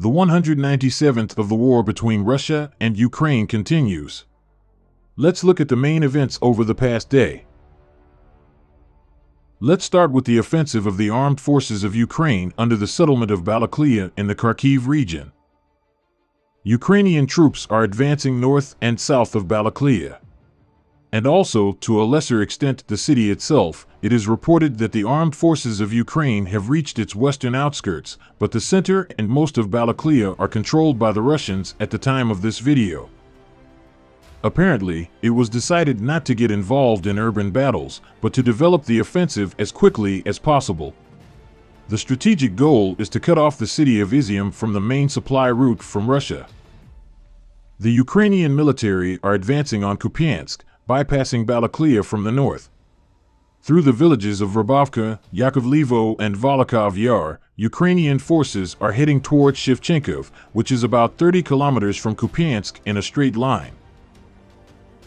The 197th of the war between Russia and Ukraine continues. Let's look at the main events over the past day. Let's start with the offensive of the armed forces of Ukraine under the settlement of Balaklia in the Kharkiv region. Ukrainian troops are advancing north and south of Balaklia. And also, to a lesser extent, the city itself. It is reported that the armed forces of Ukraine have reached its western outskirts, but the center and most of Balaklia are controlled by the Russians at the time of this video. Apparently, it was decided not to get involved in urban battles, but to develop the offensive as quickly as possible. The strategic goal is to cut off the city of Izium from the main supply route from Russia. The Ukrainian military are advancing on Kupiansk, bypassing Balaklia from the north. Through the villages of Rabovka, Yakovlevo, and Volokov Yar, Ukrainian forces are heading towards Shevchenkov, which is about 30 kilometers from Kupiansk in a straight line.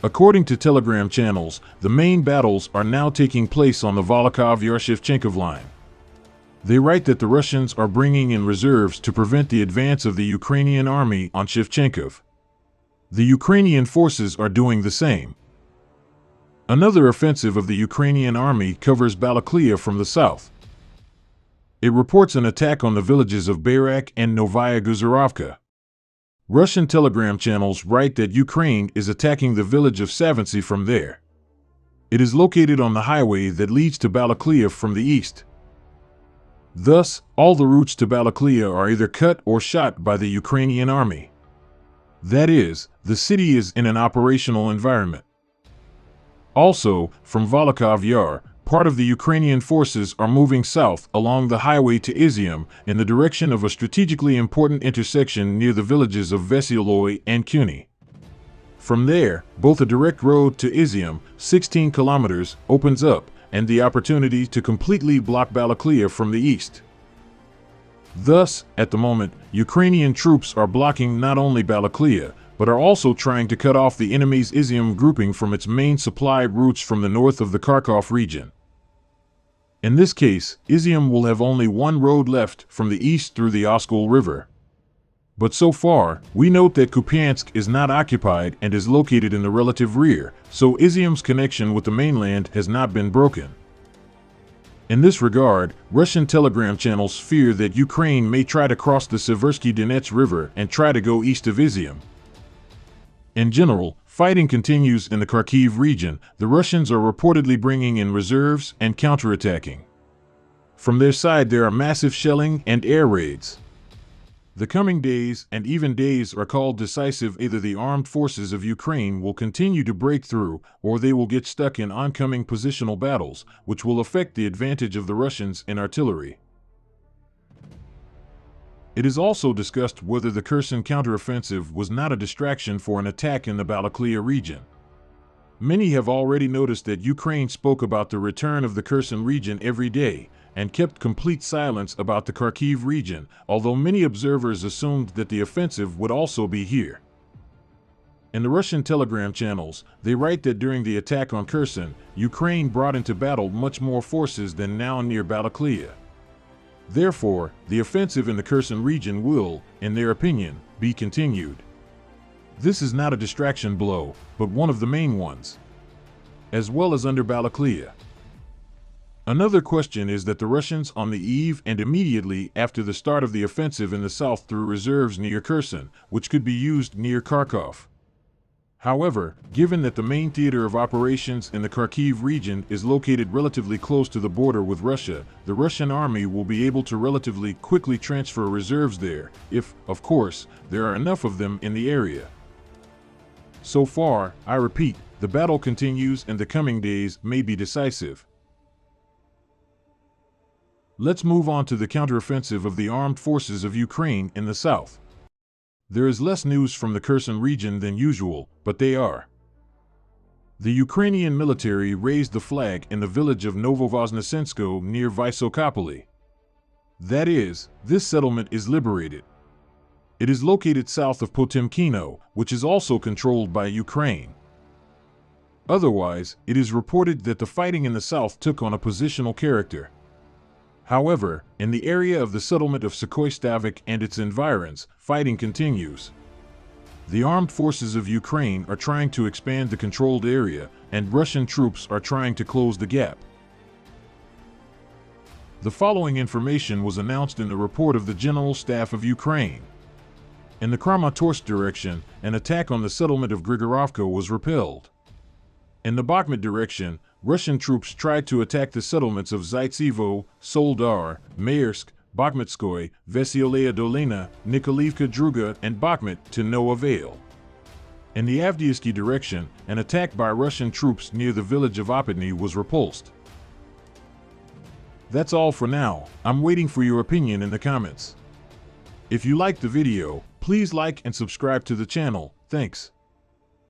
According to Telegram channels, the main battles are now taking place on the Volokov Yar-Shevchenkov line. They write that the Russians are bringing in reserves to prevent the advance of the Ukrainian army on Shevchenkov. The Ukrainian forces are doing the same. Another offensive of the Ukrainian army covers Balaklia from the south. It reports an attack on the villages of Bayrak and Novaya Guzarovka. Russian telegram channels write that Ukraine is attacking the village of Savantsy from there. It is located on the highway that leads to Balaklia from the east. Thus, all the routes to Balaklia are either cut or shot by the Ukrainian army. That is, the city is in an operational environment. Also, from Volokov Yar, part of the Ukrainian forces are moving south along the highway to Izium in the direction of a strategically important intersection near the villages of Veseloy and Kyuni. From there, both a direct road to Izium, 16 kilometers, opens up, and the opportunity to completely block Balaklia from the east. Thus, at the moment, Ukrainian troops are blocking not only Balaklia, but are also trying to cut off the enemy's Izium grouping from its main supply routes from the north of the Kharkov region. In this case, Izium will have only one road left from the east through the Oskol River. But so far, we note that Kupiansk is not occupied and is located in the relative rear, so Izium's connection with the mainland has not been broken. In this regard, Russian telegram channels fear that Ukraine may try to cross the Seversky Donets River and try to go east of Izium. In general, fighting continues in the Kharkiv region. The Russians are reportedly bringing in reserves and counterattacking. From their side, there are massive shelling and air raids. The coming days and even days are called decisive. Either the armed forces of Ukraine will continue to break through, or they will get stuck in oncoming positional battles, which will affect the advantage of the Russians in artillery. It is also discussed whether the Kherson counteroffensive was not a distraction for an attack in the Balaklia region. Many have already noticed that Ukraine spoke about the return of the Kherson region every day, and kept complete silence about the Kharkiv region, although many observers assumed that the offensive would also be here. In the Russian telegram channels, they write that during the attack on Kherson, Ukraine brought into battle much more forces than now near Balaklia. Therefore, the offensive in the Kherson region will, in their opinion, be continued. This is not a distraction blow, but one of the main ones, as well as under Balaklia. Another question is that the Russians on the eve and immediately after the start of the offensive in the south threw reserves near Kherson, which could be used near Kharkov. However, given that the main theater of operations in the Kharkiv region is located relatively close to the border with Russia, the Russian army will be able to relatively quickly transfer reserves there, if, of course, there are enough of them in the area. So far, I repeat, the battle continues and the coming days may be decisive. Let's move on to the counteroffensive of the armed forces of Ukraine in the south. There is less news from the Kherson region than usual, but they are. The Ukrainian military raised the flag in the village of Novovoznesensko near Vysokopoli. That is, this settlement is liberated. It is located south of Potemkino, which is also controlled by Ukraine. Otherwise, it is reported that the fighting in the south took on a positional character. However, in the area of the settlement of Sukhoi-Stavik and its environs, fighting continues. The armed forces of Ukraine are trying to expand the controlled area, and Russian troops are trying to close the gap. The following information was announced in the report of the General Staff of Ukraine. In the Kramatorsk direction, an attack on the settlement of Grigorovka was repelled. In the Bakhmut direction, Russian troops tried to attack the settlements of Zaitsevo, Soldar, Maersk, Bakhmutskoye, Veselaya Dolina, Nikolaevka Druga, and Bakhmut to no avail. In the Avdiivsky direction, an attack by Russian troops near the village of Opatny was repulsed. That's all for now. I'm waiting for your opinion in the comments. If you liked the video, please like and subscribe to the channel. Thanks.